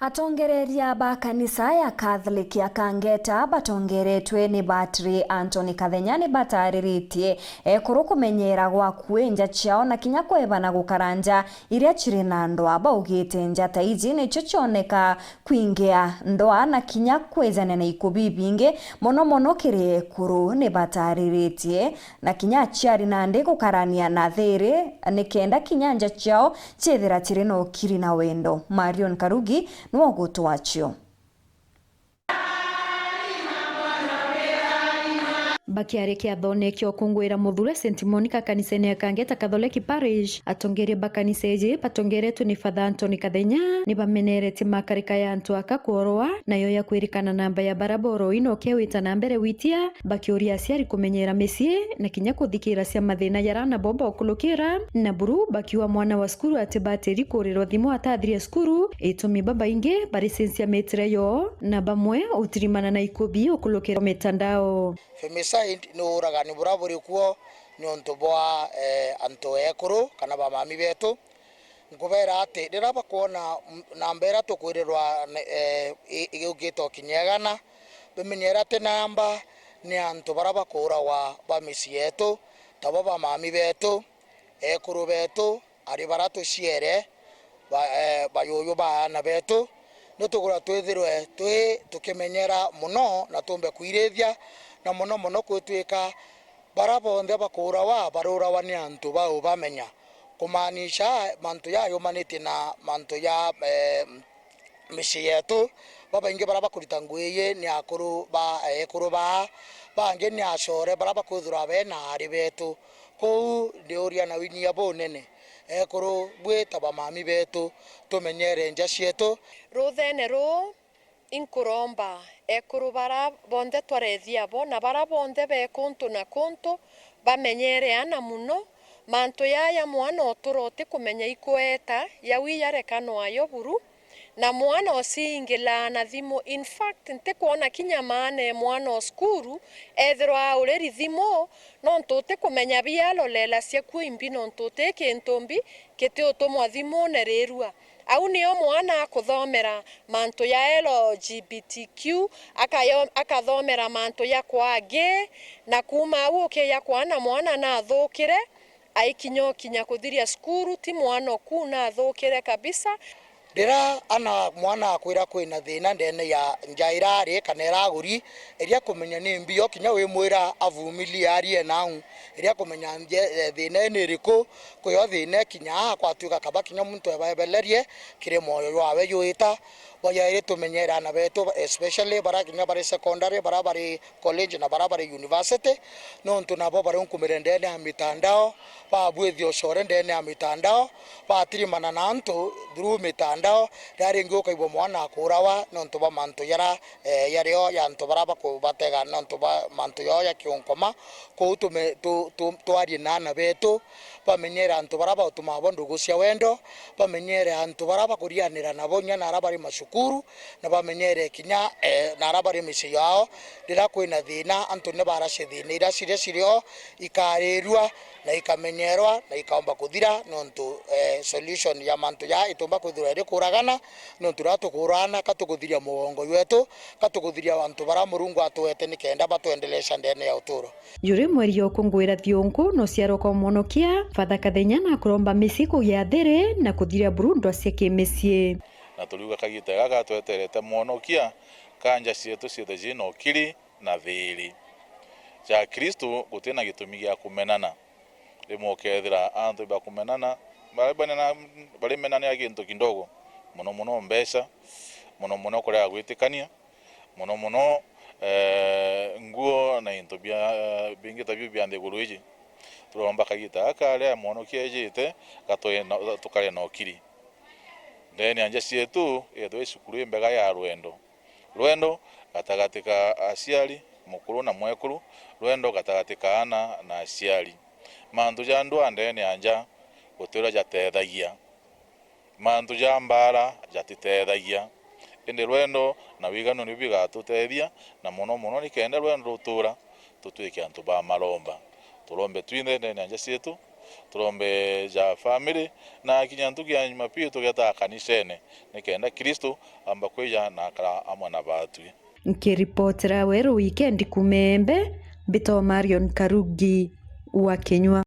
Atongereria ba kanisa ya Catholic ya Kangeta batongeretwe ni Batri Anthony Kathenya ni batariritie kuru kumenyera gwa kuenja ciao na kinya kwebana gukaranja iria ciri na ndoa baugite njata iji ni cioneka kwingia ndoa na kinya kwezana na ikubi bingi mono kiri kuru ni batariritie na kinya ciari na ndi gukarania na thiri ni kenda kinyanja ciao cithira ciri no kiri na wendo. Marion Karugi nuogutu wachio. Bakiarekia thonekio kungwira muthure St Monica kanisani ya Kangeta Catholic Parish atongerie bakaniseji batongeretu ni Father Anthony Kathenya ni bamenereti makarika ya antu aka kuoroa nayo ya kwirikana namba ya baraboro ino kewita na mbere witia bakioria ciari kumenyera mesie na kinya kuthikira cia mathina yarana bomba okulukira na buru bakiwa mwana wa skuru ati bateri kuriro thimu atathirie skuru itumi baba inge barisensia metreyo na bamwe utirimana na ikubi okulukira mitandao. Femicide no uragani buraburi kuo ni ontobwa anto ekuru kana ba mami betu ngubera ati ndiraba kuona nambera tukwirirwa igugito kinyegana bimenyera te namba ni anto baraba kura wa ba misi yetu tabo ba mami betu ekuru betu ari baratu ciere ba yoyo ba na betu no tugura twithirwe tukimenyera muno na tumbe kwirethia na muno kwitwika barabonde bakura wa barura wa ni antu ba ubamenya kumanisha mantu ya yomanite na mantu ya mishi yetu baba inge baraba kuritanguye ni akuru ba ekuru ba bange ni ashore baraba kuthura be na ari betu ko ndioria na winyi abo nene ekuru bweta ba mami betu tumenyere nja cietu ruthene ru inkuromba ekuru bara bonde twarethia bo na bara bonde be kuntu na kuntu bamenyere ana muno mantu ya mwana oturote kumenya ikweta ya wiyarekano ayo buru na mwana osingila na thimo. In fact nte kuona kinya mane mwana skuru ethirwa ureri thimo no ntote kumenya bialo lela cia kuimbi no ntote kentombi kete otomwa thimo nererua au niyo mwana akuthomera mantu ya LGBTQ akathomera mantu ya kwage na kuma au ya kwana mwana na athukire aikinyo kinya kuthiria skuru ti mwana kuna athukire kabisa. Ndira ana mwana akwira kwina thina ndene ya njairari kana iraguri iria kumenya ni mbio kinya wi mwira avumili arie nau iria kumenya thina ni riku kuyo thina kinya kwatuka kaba kinya muntu ebelerie kire moyo wawe yuita waya ire tumenyera na betu especially bara kinya bara secondary bara bara college na bara bara university no ntunabo bara nkumirende na mitandao babwethio shore ndene ya mitandao batirimana na antu through mitandao dari ngo kaibwo mwana akurawa no ntuba mantu yara yario ya ntu baraba ko batega no ntuba mantu yo ya kionkoma ko tume twari na betu bamenyera antu baraba utumabo ndugu cia wendo bamenyere antu baraba kurianira nabo nya na arabari mashukuru na bamenyere kinya na arabari misi yao ndira kwina thina antu ne barashe thina ira cirio ikarerua na ikamenyerwa na ikaomba kuthira no ntu solution ya mantu ya itumba kuthira ri kuragana no turatu kurana katukuthiria mugongo wetu katukuthiria bantu bara murungu atwete ni kenda batuendelesha ndene ya uturo yuri mweri yo kungwira thiongo no ciaro kwa monokia Father Kathenya na kuromba misi kugia there na kuthiria burundu acia kimesie na tuliuga kagite gaga tweterete monokia kanja cietu ciothe jino kiri na thiri ja Kristo gutina gitumi gia kumenana rimwe kethira antu ba kumenana bari menana ya gintu kindogo muno mbesha muno kuria gwitikania muno nguo na into bia bingi tabio bia ndeguru iji turomba kagita akale mono kiejite gatoye tukale no kiri ndeni anje cietu etwe cukuru imbega ya rwendo gatagatika aciari mukuru na mwekuru rwendo gatagatika ana na aciari mantu ja ndwa ndeni anja gutira jatethagia mantu ja mbara jatitethagia indi rwendo na wigano ni bigatutethia na muno ni kenda rwendo rutura tutwike antu ba maromba turombe twinde ndeni anja cietu turombe ja family na kinya ntuki ya Jumapili tugeta kanisene nikenda Kristo amba kweja na akara amwe na batu. Nkiripotera weru weekend kumembe Bito Marion Karugi wa Kenywa.